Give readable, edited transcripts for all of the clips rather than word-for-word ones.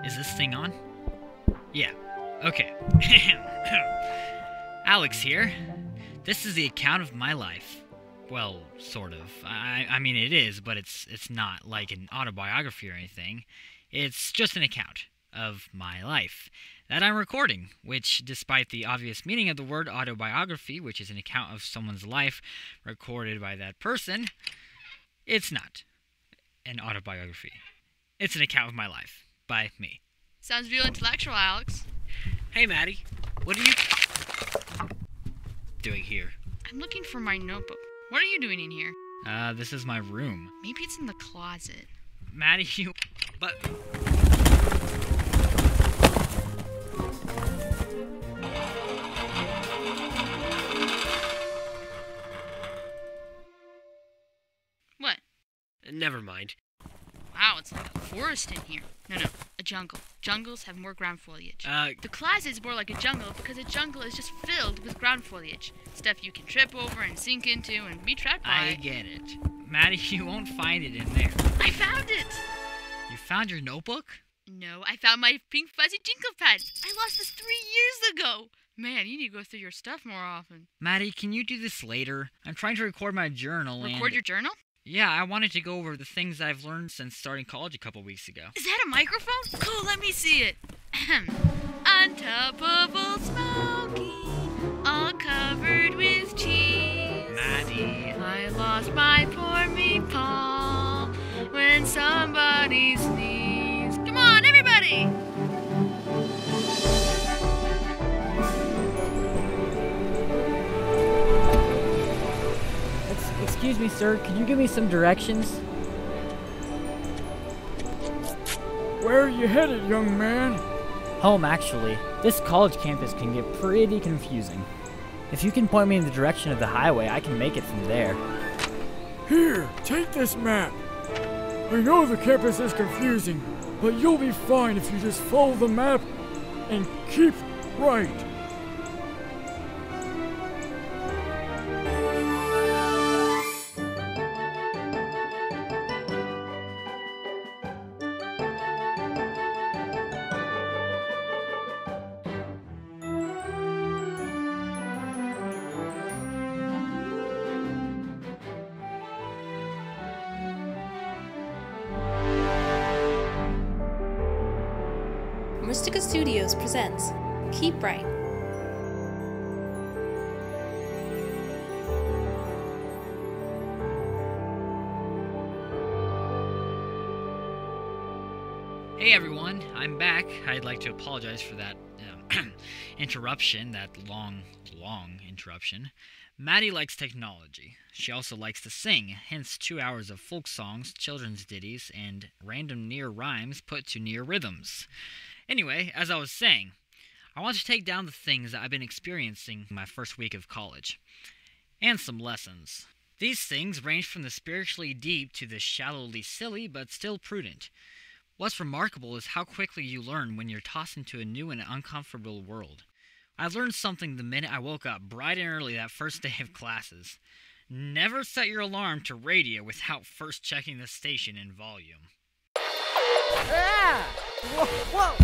Is this thing on? Yeah. Okay. Alex here. This is the account of my life. Well, sort of. I mean, it is, but it's not like an autobiography or anything. It's just an account of my life that I'm recording, which, despite the obvious meaning of the word autobiography, which is an account of someone's life recorded by that person, it's not an autobiography. It's an account of my life by me. Sounds real intellectual, Alex. Hey, Maddie. What are you doing here? I'm looking for my notebook. What are you doing in here? This is my room. Maybe it's in the closet. Maddie, you... But... What? Never mind. Wow, it's like a forest in here. No, a jungle. Jungles have more ground foliage. The closet is more like a jungle because a jungle is just filled with ground foliage. Stuff you can trip over and sink into and be trapped by. I get it. Maddie, you won't find it in there. I found it! You found your notebook? No, I found my pink fuzzy jingle pad. I lost this 3 years ago. Man, you need to go through your stuff more often. Maddie, can you do this later? I'm trying to record my journal Record your journal? Yeah, I wanted to go over the things I've learned since starting college a couple weeks ago. Is that a microphone? Cool, let me see it. Untoppable smoky, all covered with cheese. Maddie. I lost my poor meatball when somebody sneezed. Come on, everybody! Excuse me, sir, could you give me some directions? Where are you headed, young man? Home, actually. This college campus can get pretty confusing. If you can point me in the direction of the highway, I can make it from there. Here, take this map. I know the campus is confusing, but you'll be fine if you just follow the map and keep right. Myristica Studios presents Keep Right. Hey everyone, I'm back. I'd like to apologize for that interruption, that long interruption. Maddie likes technology. She also likes to sing, hence 2 hours of folk songs, children's ditties, and random near rhymes put to near rhythms. Anyway, as I was saying, I want to take down the things that I've been experiencing in my first week of college, and some lessons. These things range from the spiritually deep to the shallowly silly but still prudent. What's remarkable is how quickly you learn when you're tossed into a new and uncomfortable world. I learned something the minute I woke up bright and early that first day of classes. Never set your alarm to radio without first checking the station and volume. Ah! Whoa!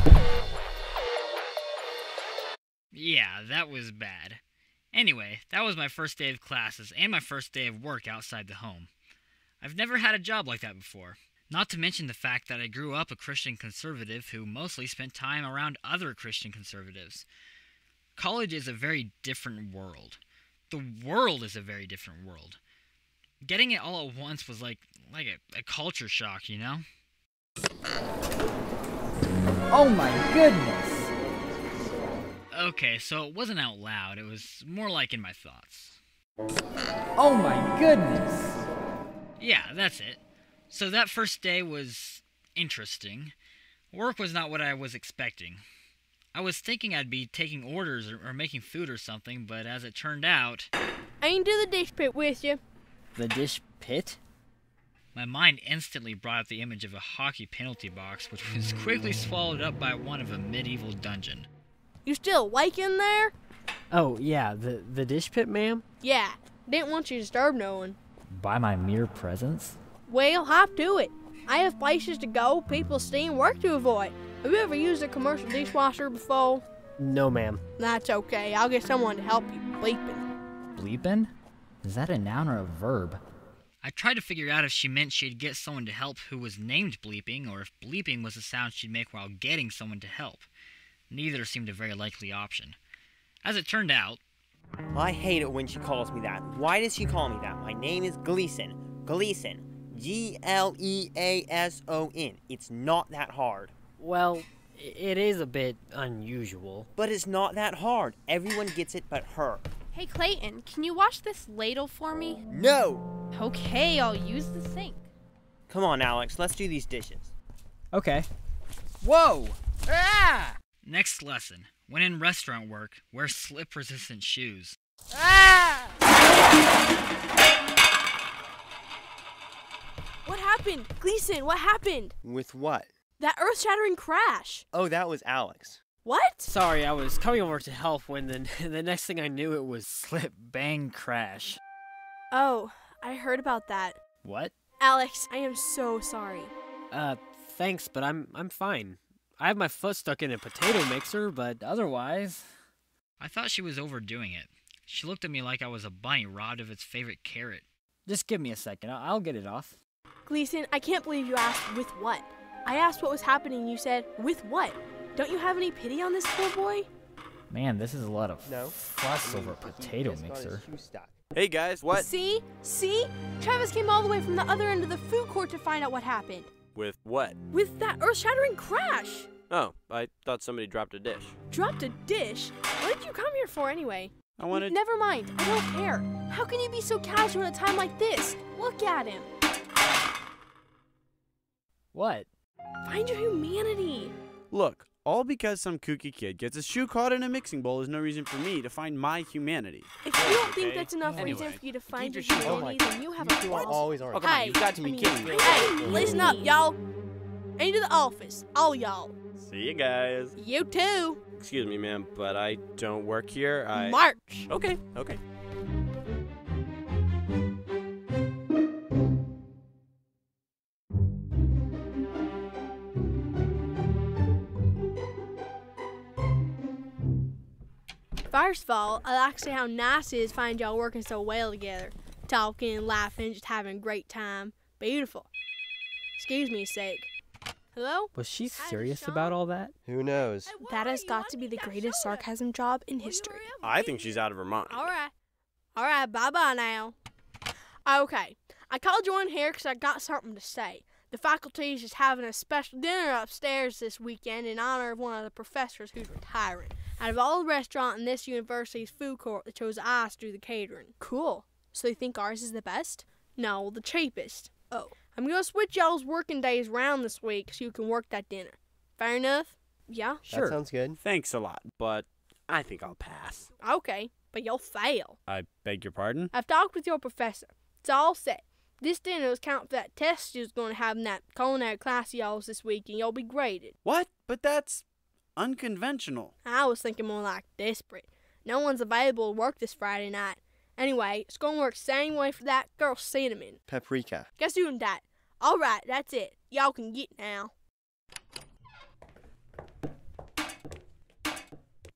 Yeah, that was bad. Anyway, that was my first day of classes and my first day of work outside the home. I've never had a job like that before. Not to mention the fact that I grew up a Christian conservative who mostly spent time around other Christian conservatives. College is a very different world. The world is a very different world. Getting it all at once was like a culture shock, you know? Oh my goodness! Okay, so it wasn't out loud, it was more like in my thoughts. Oh my goodness! Yeah, that's it. So that first day was interesting. Work was not what I was expecting. I was thinking I'd be taking orders or making food or something, but as it turned out... I ain't do the dish pit with you. The dish pit? My mind instantly brought up the image of a hockey penalty box, which was quickly swallowed up by one of a medieval dungeon. You still awake in there? Oh, yeah, the dish pit, ma'am? Yeah, didn't want you to disturb no one. By my mere presence? Well, hop to it. I have places to go, people to see, and work to avoid. Have you ever used a commercial dishwasher before? No, ma'am. That's okay. I'll get someone to help you. Bleeping. Bleepin'? Is that a noun or a verb? I tried to figure out if she meant she'd get someone to help who was named bleeping, or if bleeping was the sound she'd make while getting someone to help. Neither seemed a very likely option. As it turned out... I hate it when she calls me that. Why does she call me that? My name is Gleason. Gleason. Gleason. It's not that hard. Well, it is a bit unusual. But it's not that hard. Everyone gets it but her. Hey, Clayton, can you wash this ladle for me? No! Okay, I'll use the sink. Come on, Alex. Let's do these dishes. Okay. Whoa! Ah! Next lesson. When in restaurant work, wear slip-resistant shoes. Ah! What happened? Gleason, what happened? With what? That earth-shattering crash. Oh, that was Alex. What? Sorry, I was coming over to help when the next thing I knew it was Slip, bang, crash. Oh, I heard about that. What? Alex, I am so sorry. Thanks, but I'm fine. I have my foot stuck in a potato mixer, but otherwise... I thought she was overdoing it. She looked at me like I was a bunny robbed of its favorite carrot. Just give me a second. I'll get it off. Gleason, I can't believe you asked with what. I asked what was happening and you said, with what? Don't you have any pity on this poor boy? Man, this is a lot of fuss over a potato mixer. Hey guys, what? See? Travis came all the way from the other end of the food court to find out what happened. With what? With that earth-shattering crash. Oh, I thought somebody dropped a dish. Dropped a dish? What did you come here for anyway? I wanted... Never mind, I don't care. How can you be so casual at a time like this? Look at him. What? Find your humanity. Look, all because some kooky kid gets his shoe caught in a mixing bowl is no reason for me to find my humanity. If you don't think that's enough reason for you to find your humanity, then you have a point. Always are. Oh, come on, you've got to be kidding me. Hey, listen up, y'all. Into the office, all y'all. See you guys. You too. Excuse me, ma'am, but I don't work here. March. Okay. First of all, I'd like to say how nice it is to find y'all working so well together. Talking, laughing, just having a great time. Beautiful. Excuse me a sec. Hello? Was she serious about all that? Who knows? That has got to be the greatest sarcasm job in history. I think she's out of her mind. Alright, bye-bye now. Okay, I called you in here because I got something to say. The faculty is just having a special dinner upstairs this weekend in honor of one of the professors who's retiring. Out of all the restaurants in this university's food court, they chose us to do the catering. Cool. So you think ours is the best? No, the cheapest. Oh. I'm going to switch y'all's working days around this week so you can work that dinner. Fair enough? Yeah? Sure. That sounds good. Thanks a lot, but I think I'll pass. Okay, but you'll fail. I beg your pardon? I've talked with your professor. It's all set. This dinner is counting for that test you're going to have in that culinary class of y'all's this week, and you'll be graded. What? But that's unconventional. I was thinking more like desperate. No one's available to work this Friday night. Anyway, it's going to work same way for that girl Cinnamon. Paprika. Guess who that? Alright, that's it. Y'all can get now.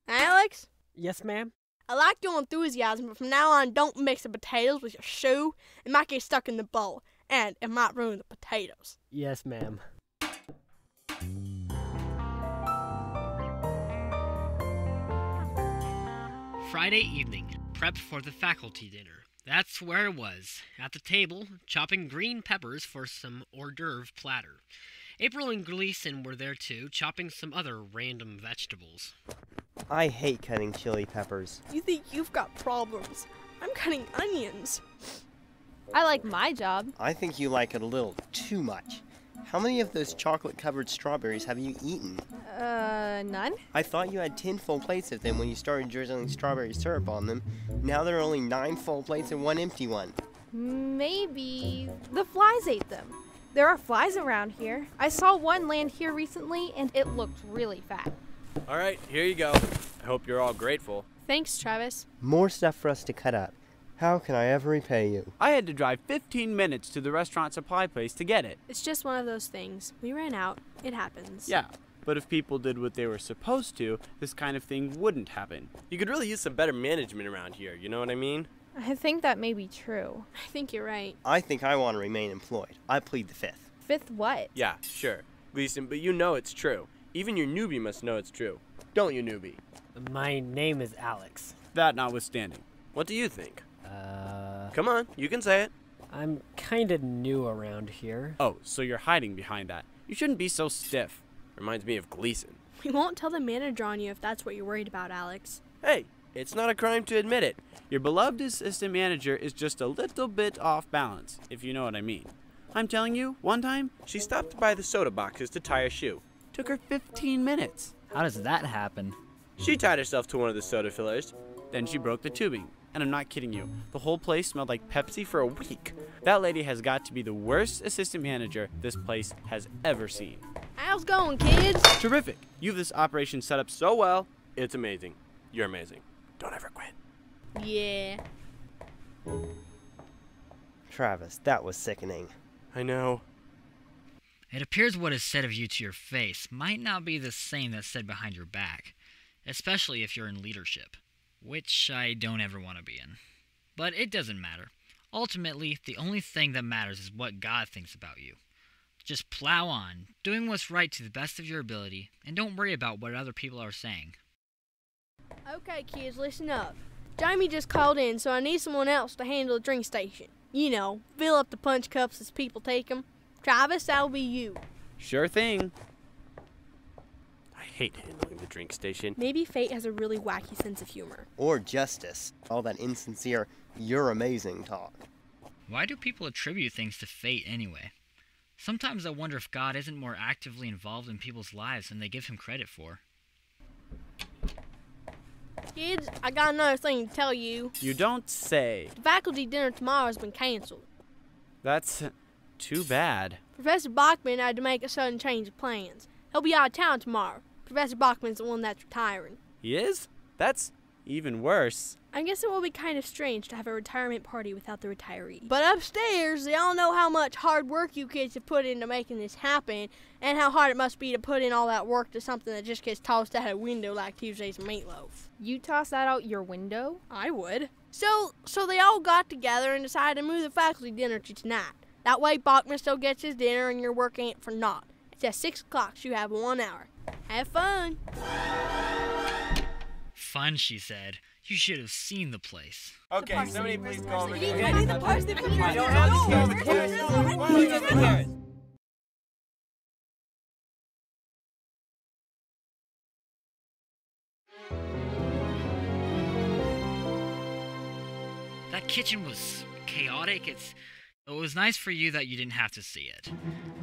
Alex? Yes, ma'am? I like your enthusiasm, but from now on, don't mix the potatoes with your shoe. It might get stuck in the bowl, and it might ruin the potatoes. Yes, ma'am. Friday evening, prep for the faculty dinner. That's where it was, at the table, chopping green peppers for some hors d'oeuvre platter. April and Gleason were there too, chopping some other random vegetables. I hate cutting chili peppers. You think you've got problems? I'm cutting onions. I like my job. I think you like it a little too much. How many of those chocolate-covered strawberries have you eaten? None. I thought you had 10 full plates of them when you started drizzling strawberry syrup on them. Now there are only 9 full plates and 1 empty one. Maybe the flies ate them. There are flies around here. I saw one land here recently, and it looked really fat. All right, here you go. I hope you're all grateful. Thanks, Travis. More stuff for us to cut up. How can I ever repay you? I had to drive 15 minutes to the restaurant supply place to get it. It's just one of those things. We ran out. It happens. Yeah, But if people did what they were supposed to, this kind of thing wouldn't happen. You could really use some better management around here, you know what I mean? I think that may be true. I think you're right. I think I want to remain employed. I plead the fifth. Fifth what? Yeah, sure. Gleason, but you know it's true. Even your newbie must know it's true. Don't you, newbie? My name is Alex. That notwithstanding. What do you think? Come on, you can say it. I'm kinda new around here. Oh, so you're hiding behind that. You shouldn't be so stiff. Reminds me of Gleason. We won't tell the manager on you if that's what you're worried about, Alex. Hey, it's not a crime to admit it. Your beloved assistant manager is just a little bit off balance, if you know what I mean. I'm telling you, one time, She stopped by the soda boxes to tie a shoe. took her 15 minutes. How does that happen? She tied herself to one of the soda fillers. Then she broke the tubing. And I'm not kidding you. The whole place smelled like Pepsi for a week. That lady has got to be the worst assistant manager this place has ever seen. How's it going, kids? Terrific. You have this operation set up so well. It's amazing. You're amazing. Don't ever quit. Yeah. Travis, that was sickening. I know. It appears what is said of you to your face might not be the same that's said behind your back, especially if you're in leadership, which I don't ever want to be in. But it doesn't matter. Ultimately, the only thing that matters is what God thinks about you. Just plow on, doing what's right to the best of your ability, and don't worry about what other people are saying. Okay, kids, listen up. Jamie just called in, so I need someone else to handle the drink station. You know, fill up the punch cups as people take them. Travis, that'll be you. Sure thing. I hate handling the drink station. Maybe fate has a really wacky sense of humor. Or justice. All that insincere, you're amazing talk. Why do people attribute things to fate anyway? Sometimes I wonder if God isn't more actively involved in people's lives than they give him credit for. Kids, I got another thing to tell you. You don't say. The faculty dinner tomorrow has been canceled. That's too bad. Professor Bachman had to make a sudden change of plans. He'll be out of town tomorrow. Professor Bachman's the one that's retiring. He is? That's even worse. I guess it will be kind of strange to have a retirement party without the retiree. But upstairs, they all know how much hard work you kids have put into making this happen, and how hard it must be to put in all that work to something that just gets tossed out a window like Tuesday's meatloaf. You toss that out your window? I would. So they all got together and decided to move the faculty dinner to tonight. That way Bachman still gets his dinner and your work ain't for naught. It's at 6 o'clock, so you have 1 hour. Have fun. Fun, she said. You should have seen the place. Okay, somebody please go over here. That kitchen was chaotic. It was nice for you that you didn't have to see it.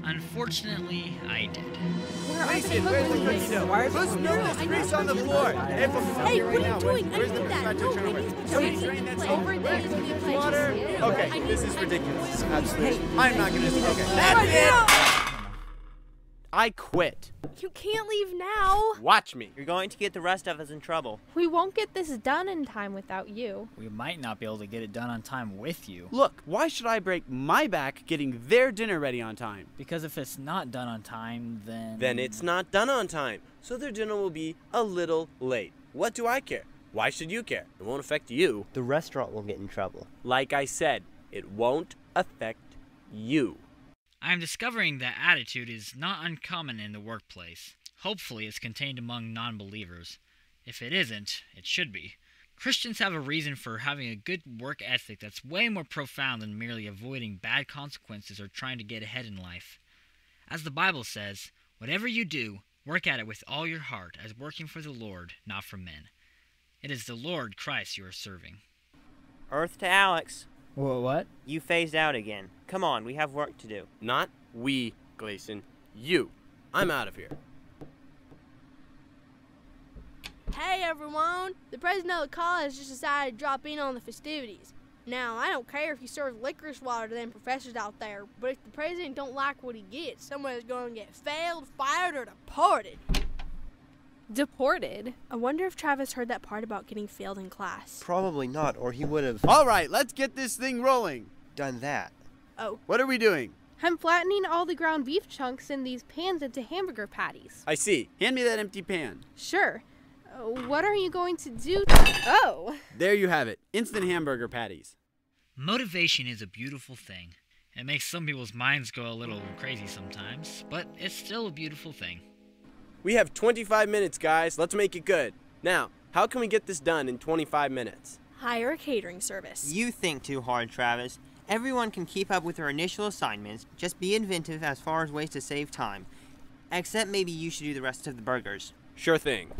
Unfortunately, I did. Gleason, where's the cookie dough? Let's move this grease on the floor. Hey, what are you doing? I need that. No, I need to Somebody drain that Over there is the water. place. Okay, this is ridiculous. Absolutely. I'm not gonna. Okay, That's that's it. I quit. You can't leave now. Watch me. You're going to get the rest of us in trouble. We won't get this done in time without you. We might not be able to get it done on time with you. Look, why should I break my back getting their dinner ready on time? Because if it's not done on time, then... Then it's not done on time, so their dinner will be a little late. What do I care? Why should you care? It won't affect you. The restaurant will get in trouble. Like I said, it won't affect you. I am discovering that attitude is not uncommon in the workplace. Hopefully it's contained among non-believers. If it isn't, it should be. Christians have a reason for having a good work ethic that's way more profound than merely avoiding bad consequences or trying to get ahead in life. As the Bible says, whatever you do, work at it with all your heart, as working for the Lord, not for men. It is the Lord Christ you are serving. Earth to Alex. What? You phased out again. Come on, we have work to do. Not we, Gleason. You. I'm out of here. Hey everyone, the president of the college just decided to drop in on the festivities. Now, I don't care if you serve licorice water to them professors out there, but if the president don't like what he gets, somebody's going to get failed, fired, or deported. Deported? I wonder if Travis heard that part about getting failed in class. Probably not, or he would have All right, let's get this thing rolling. done that. Oh. What are we doing? I'm flattening all the ground beef chunks in these pans into hamburger patties. I see. Hand me that empty pan. Sure. What are you going to do? Oh! There you have it. Instant hamburger patties. Motivation is a beautiful thing. It makes some people's minds go a little crazy sometimes, but it's still a beautiful thing. We have 25 minutes, guys. Let's make it good. Now, how can we get this done in 25 minutes? Hire a catering service. You think too hard, Travis. Everyone can keep up with their initial assignments. Just be inventive as far as ways to save time. Except maybe you should do the rest of the burgers. Sure thing.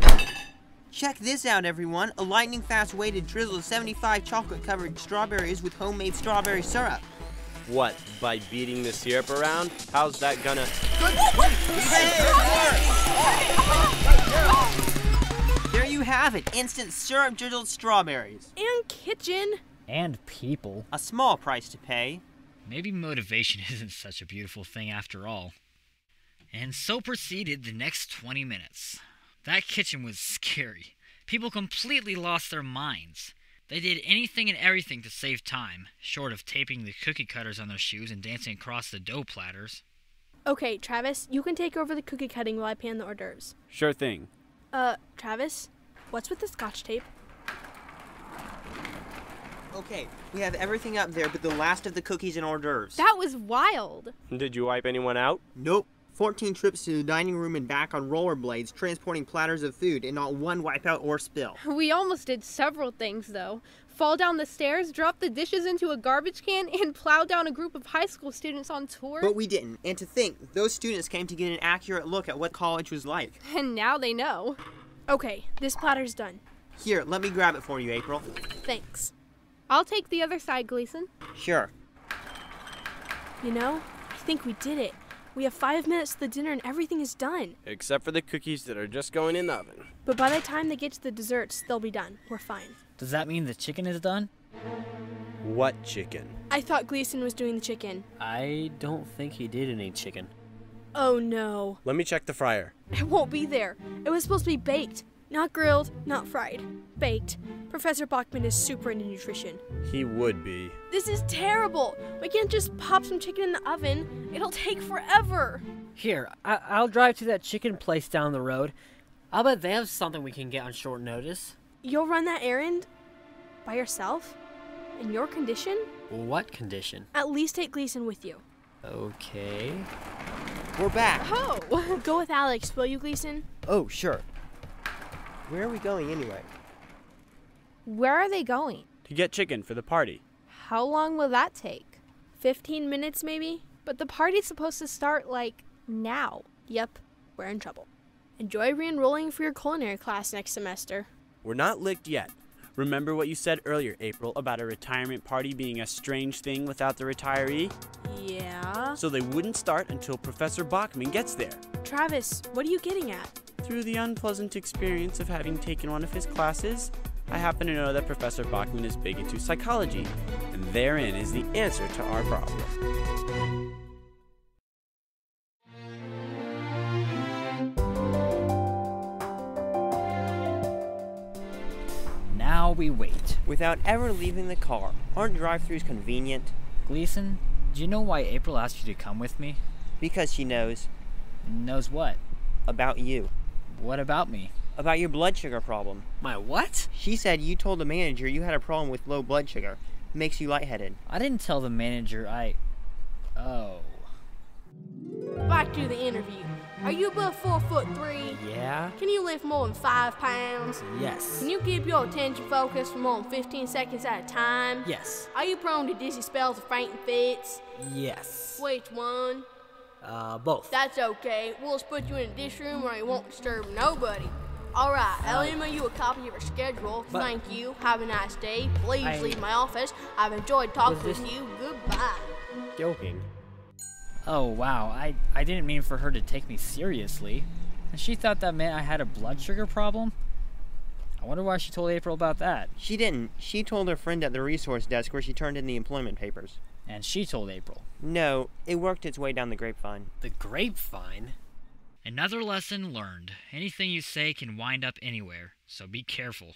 Check this out, everyone. A lightning-fast way to drizzle 75 chocolate-covered strawberries with homemade strawberry syrup. What, by beating the syrup around? How's that gonna... There you have it. Instant syrup-drizzled strawberries. And kitchen. And people. A small price to pay. Maybe motivation isn't such a beautiful thing after all. And so proceeded the next 20 minutes. That kitchen was scary. People completely lost their minds. They did anything and everything to save time, short of taping the cookie cutters on their shoes and dancing across the dough platters. Okay, Travis, you can take over the cookie cutting while I pan the hors d'oeuvres. Sure thing. Travis, what's with the scotch tape? Okay, we have everything up there but the last of the cookies and hors d'oeuvres. That was wild. Did you wipe anyone out? Nope. 14 trips to the dining room and back on rollerblades, transporting platters of food, and not one wipeout or spill. We almost did several things, though. Fall down the stairs, drop the dishes into a garbage can, and plow down a group of high school students on tour. But we didn't. And to think, those students came to get an accurate look at what college was like. And now they know. Okay, this platter's done. Here, let me grab it for you, April. Thanks. I'll take the other side, Gleason. Sure. You know, I think we did it. We have 5 minutes to the dinner and everything is done. Except for the cookies that are just going in the oven. But by the time they get to the desserts, they'll be done. We're fine. Does that mean the chicken is done? What chicken? I thought Gleason was doing the chicken. I don't think he did any chicken. Oh no. Let me check the fryer. It won't be there. It was supposed to be baked. Not grilled, not fried. Baked. Professor Bachman is super into nutrition. He would be. This is terrible. We can't just pop some chicken in the oven. It'll take forever. Here, I'll drive to that chicken place down the road. I'll bet they have something we can get on short notice. You'll run that errand? By yourself? In your condition? What condition? At least take Gleason with you. Okay. We're back. Oh! Go with Alex, will you, Gleason? Oh, sure. Where are we going anyway? Where are they going? To get chicken for the party. How long will that take? 15 minutes, maybe? But the party's supposed to start, like, now. Yep, we're in trouble. Enjoy re-enrolling for your culinary class next semester. We're not licked yet. Remember what you said earlier, April, about a retirement party being a strange thing without the retiree? Yeah? So they wouldn't start until Professor Bachman gets there. Travis, what are you getting at? Through the unpleasant experience of having taken one of his classes, I happen to know that Professor Bachman is big into psychology, and therein is the answer to our problem. Now we wait. Without ever leaving the car. Aren't drive-thrus convenient? Gleason, do you know why April asked you to come with me? Because she knows. Knows what? About you. What about me? About your blood sugar problem. My what? She said you told the manager you had a problem with low blood sugar. Makes you lightheaded. I didn't tell the manager Oh. Back to the interview. Are you above 4'3"? Yeah? Can you lift more than 5 pounds? Yes. Can you keep your attention focused for more than 15 seconds at a time? Yes. Are you prone to dizzy spells or fainting fits? Yes. Which one? Both. That's okay. We'll just put you in a dish room where you won't disturb nobody. Alright, I'll email you a copy of your schedule. Thank you. Have a nice day. Please leave my office. I've enjoyed talking with you. Goodbye. Joking. Oh, wow. I didn't mean for her to take me seriously. And she thought that meant I had a blood sugar problem? I wonder why she told April about that. She didn't. She told her friend at the resource desk where she turned in the employment papers. And she told April. No, it worked its way down the grapevine. The grapevine? Another lesson learned. Anything you say can wind up anywhere, so be careful.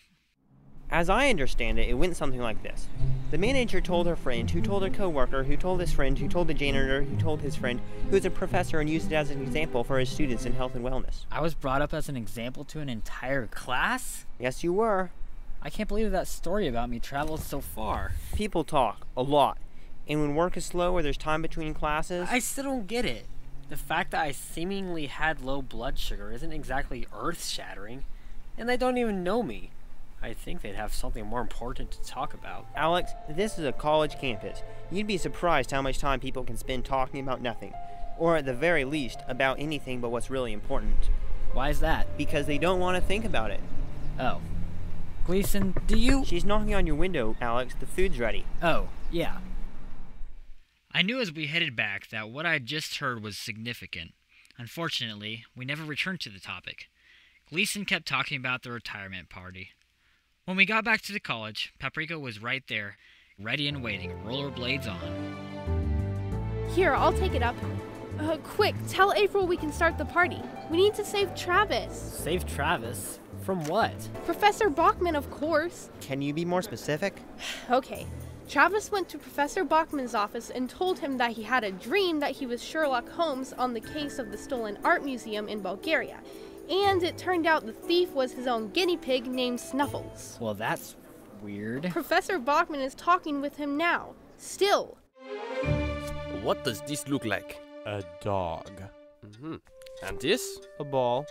As I understand it, it went something like this. The manager told her friend, who told her coworker, who told his friend, who told the janitor, who told his friend, who is a professor and used it as an example for his students in health and wellness. I was brought up as an example to an entire class? Yes, you were. I can't believe that story about me traveled so far. People talk, a lot. And when work is slow or there's time between classes... I still don't get it. The fact that I seemingly had low blood sugar isn't exactly earth-shattering, and they don't even know me. I think they'd have something more important to talk about. Alex, this is a college campus. You'd be surprised how much time people can spend talking about nothing. Or at the very least, about anything but what's really important. Why is that? Because they don't want to think about it. Oh. Gleason, do you... She's knocking on your window, Alex. The food's ready. Oh, yeah. I knew as we headed back that what I'd just heard was significant. Unfortunately, we never returned to the topic. Gleason kept talking about the retirement party. When we got back to the college, Paprika was right there, ready and waiting, rollerblades on. Here, I'll take it up. Quick, tell April we can start the party. We need to save Travis. Save Travis? From what? Professor Bachman, of course. Can you be more specific? Okay. Travis went to Professor Bachman's office and told him that he had a dream that he was Sherlock Holmes on the case of the stolen art museum in Bulgaria. And it turned out the thief was his own guinea pig named Snuffles. Well, that's weird. Professor Bachman is talking with him now. Still. What does this look like? A dog. And this? A ball.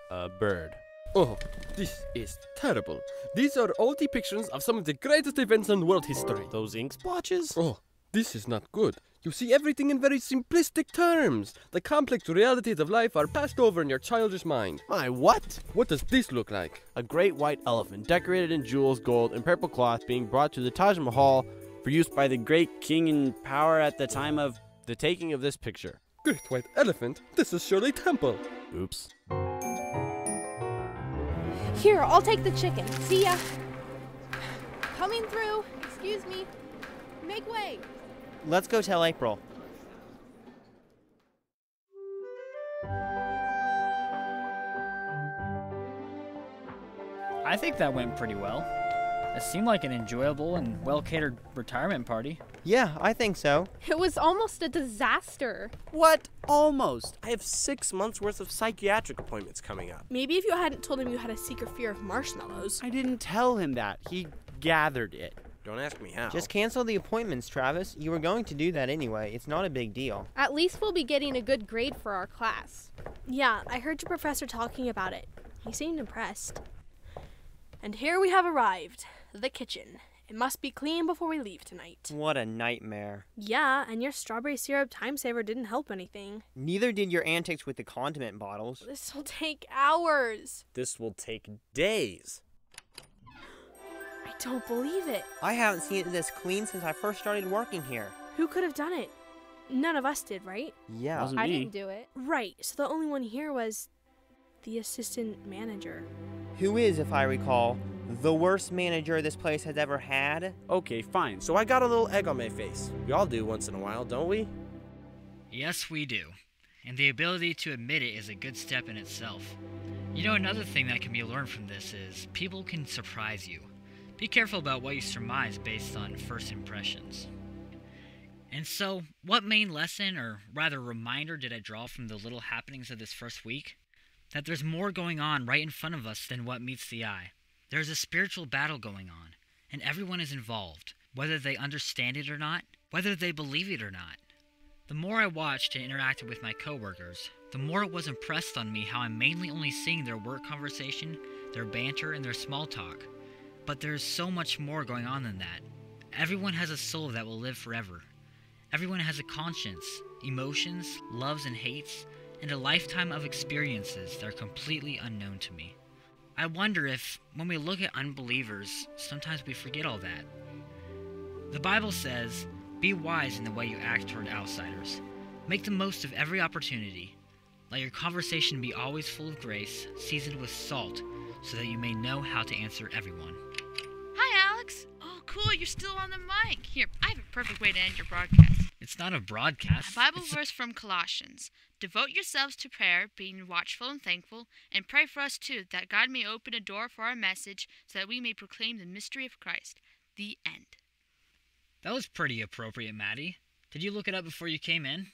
A bird. Oh, this is terrible. These are all depictions of some of the greatest events in world history. Those ink splotches? Oh, this is not good. You see everything in very simplistic terms. The complex realities of life are passed over in your childish mind. My what? What does this look like? A great white elephant decorated in jewels, gold, and purple cloth being brought to the Taj Mahal for use by the great king in power at the time of the taking of this picture. Great white elephant? This is surely temple. Oops. Here, I'll take the chicken. See ya. Coming through. Excuse me. Make way. Let's go tell April. I think that went pretty well. It seemed like an enjoyable and well-catered retirement party. Yeah, I think so. It was almost a disaster. What? Almost. I have 6 months worth of psychiatric appointments coming up. Maybe if you hadn't told him you had a secret fear of marshmallows. I didn't tell him that. He gathered it. Don't ask me how. Just cancel the appointments, Travis. You were going to do that anyway. It's not a big deal. At least we'll be getting a good grade for our class. Yeah, I heard your professor talking about it. He seemed impressed. And here we have arrived. The kitchen. It must be clean before we leave tonight. What a nightmare. Yeah, and your strawberry syrup time saver didn't help anything. Neither did your antics with the condiment bottles. This will take hours. This will take days. I don't believe it. I haven't seen it this clean since I first started working here. Who could have done it? None of us did, right? Yeah. Wasn't I me. didn't do it. Right, so the only one here was the assistant manager. Who is, if I recall, the worst manager this place has ever had. Okay, fine. So I got a little egg on my face. We all do once in a while, don't we? Yes, we do. And the ability to admit it is a good step in itself. You know, another thing that can be learned from this is people can surprise you. Be careful about what you surmise based on first impressions. And so, what main lesson, or rather reminder, did I draw from the little happenings of this first week? That there's more going on right in front of us than what meets the eye. There's a spiritual battle going on, and everyone is involved, whether they understand it or not, whether they believe it or not. The more I watched and interacted with my coworkers, the more it was impressed on me how I'm mainly only seeing their work conversation, their banter, and their small talk. But there's so much more going on than that. Everyone has a soul that will live forever. Everyone has a conscience, emotions, loves and hates, and a lifetime of experiences that are completely unknown to me. I wonder if, when we look at unbelievers, sometimes we forget all that. The Bible says, "Be wise in the way you act toward outsiders. Make the most of every opportunity. Let your conversation be always full of grace, seasoned with salt, so that you may know how to answer everyone." Hi, Alex. Oh, cool. You're still on the mic. Here, I have a perfect way to end your broadcast. It's not a broadcast. A Bible verse from Colossians. Devote yourselves to prayer, being watchful and thankful, and pray for us too, that God may open a door for our message, so that we may proclaim the mystery of Christ. The end. That was pretty appropriate, Maddie. Did you look it up before you came in?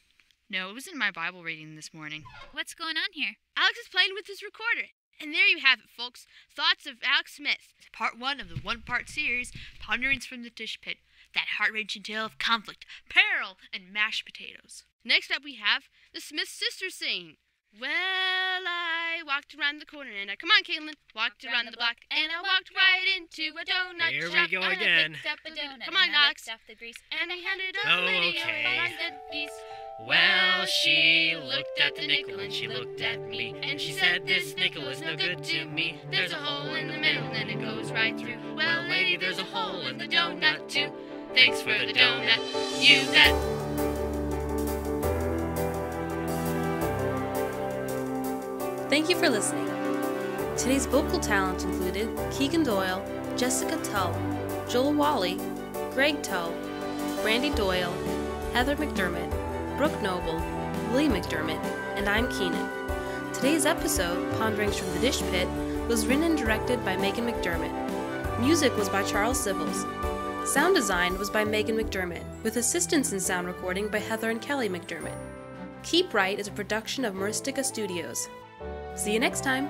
No, it was in my Bible reading this morning. What's going on here? Alex is playing with his recorder. And there you have it, folks. Thoughts of Alex Smith. Part 1 of the one-part series, Ponderings from the Dish Pit. That heart-wrenching tale of conflict, peril, and mashed potatoes. Next up we have the Smith sisters singing. Well, I walked around the corner and come on, Caitlin. Walked around the block and I walked right into a donut Here shop. we go again. I picked up a donut. Come on, Alex. Off the grease and I handed a lady a piece. Well, she looked at the nickel and she looked at me, and she said, "This nickel is no good to me. There's a hole in the middle and it goes right through. Well, lady, there's a hole in the donut too. Thanks for the donut, you bet." Thank you for listening. Today's vocal talent included Keagon Doyle, Jessica Tull, Joel Walley, Greg Tull, Brandi Doyle, Heather McDermott, Brooke Noble, Willie McDermott, and I'm Keenan. Today's episode, Ponderings from the Dish Pit, was written and directed by Meghan McDermott. Music was by Charles Sivils. Sound design was by Meghan McDermott, with assistance in sound recording by Heather and Kelly McDermott. Keep Right is a production of Myristica Studios. See you next time!